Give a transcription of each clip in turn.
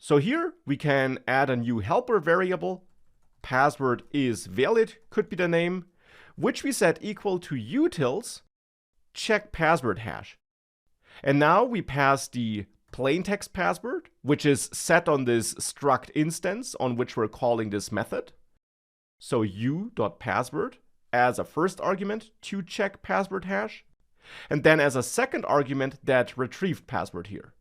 So here we can add a new helper variable. Password is valid could be the name, which we set equal to utils check password hash. And now we pass the plaintext password, which is set on this struct instance on which we're calling this method. So u.password as a first argument to check password hash, and then as a second argument that retrieved password here.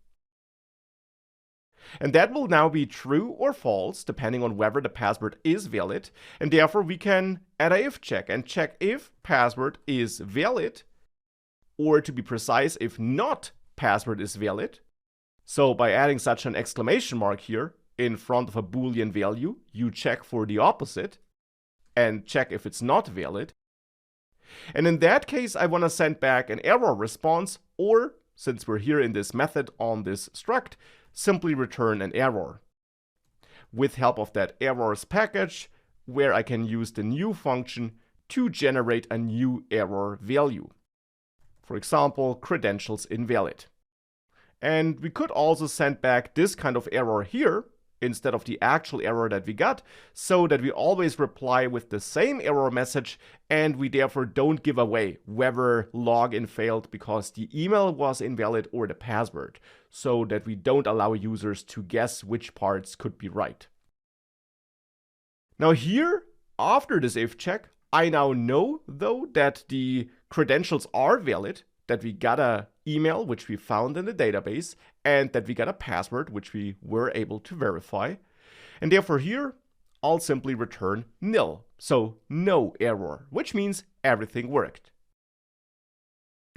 And that will now be true or false depending on whether the password is valid, and therefore we can add a if check and check if password is valid, or to be precise, if not password is valid. So by adding such an exclamation mark here in front of a Boolean value, you check for the opposite and check if it's not valid. And in that case, I want to send back an error response, or since we're here in this method on this struct, simply return an error. With help of that errors package, where I can use the new function to generate a new error value. For example, credentials invalid. And we could also send back this kind of error here instead of the actual error that we got, so that we always reply with the same error message, and we therefore don't give away whether login failed because the email was invalid or the password, so that we don't allow users to guess which parts could be right. Now here, after this if check, I now know though that the credentials are valid, that we got an email which we found in the database, and that we got a password which we were able to verify. And therefore here, I'll simply return nil, so no error, which means everything worked.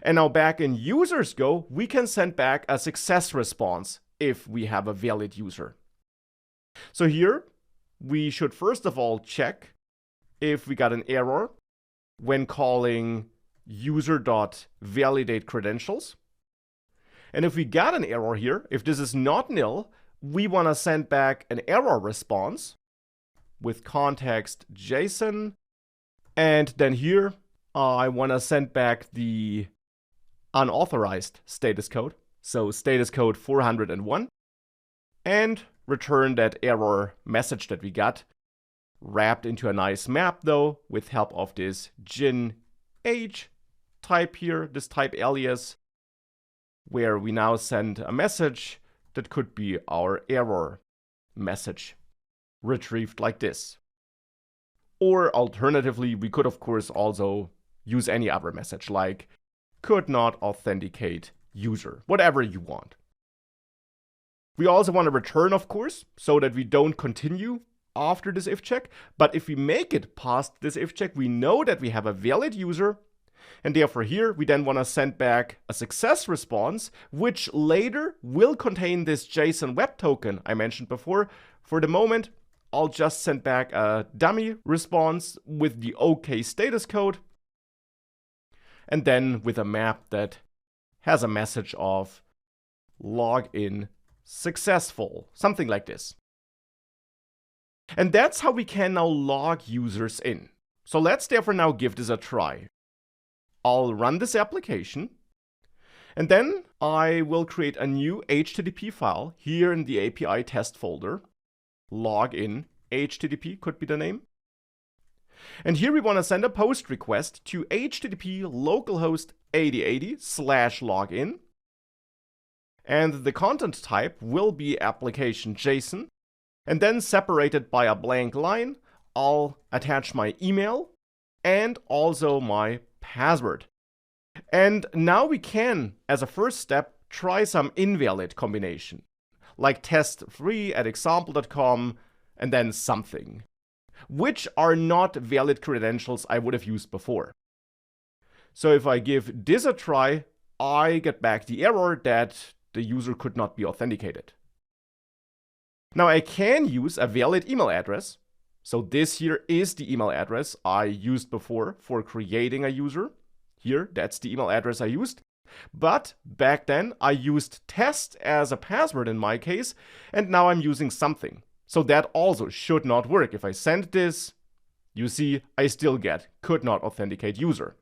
And now back in users Go, we can send back a success response if we have a valid user. So here, we should first of all check if we got an error when calling user.validate credentials. And if we got an error here, if this is not nil, we want to send back an error response with context JSON. And then here, I want to send back the unauthorized status code. So status code 401. And return that error message that we got, wrapped into a nice map though, with help of this gin_age type here, this type alias, where we now send a message that could be our error message, retrieved like this. Or alternatively, we could of course also use any other message, like could not authenticate user, whatever you want. We also want to return, of course, so that we don't continue after this if check, but if we make it past this if check, we know that we have a valid user. And therefore here, we then want to send back a success response, which later will contain this JSON web token I mentioned before. For the moment, I'll just send back a dummy response with the OK status code, and then with a map that has a message of login successful, something like this. And that's how we can now log users in. So let's therefore now give this a try. I'll run this application, and then I will create a new HTTP file here in the API test folder. Login HTTP could be the name. And here we want to send a post request to HTTP localhost 8080/login. And the content type will be application JSON. And then separated by a blank line, I'll attach my email and also my password. And now we can, as a first step, try some invalid combination, like test3@example.com and then something, which are not valid credentials I would have used before. So if I give this a try, I get back the error that the user could not be authenticated. Now I can use a valid email address. So this here is the email address I used before for creating a user. Here, that's the email address I used. But back then I used test as a password in my case, and now I'm using something. So that also should not work. If I send this, you see, I still get could not authenticate user.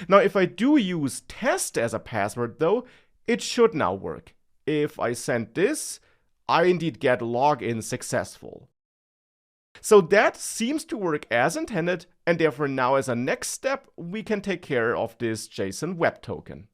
Now if I do use test as a password though, it should now work. If I send this, I indeed get login successful. So that seems to work as intended, and therefore now as a next step, we can take care of this JSON web token.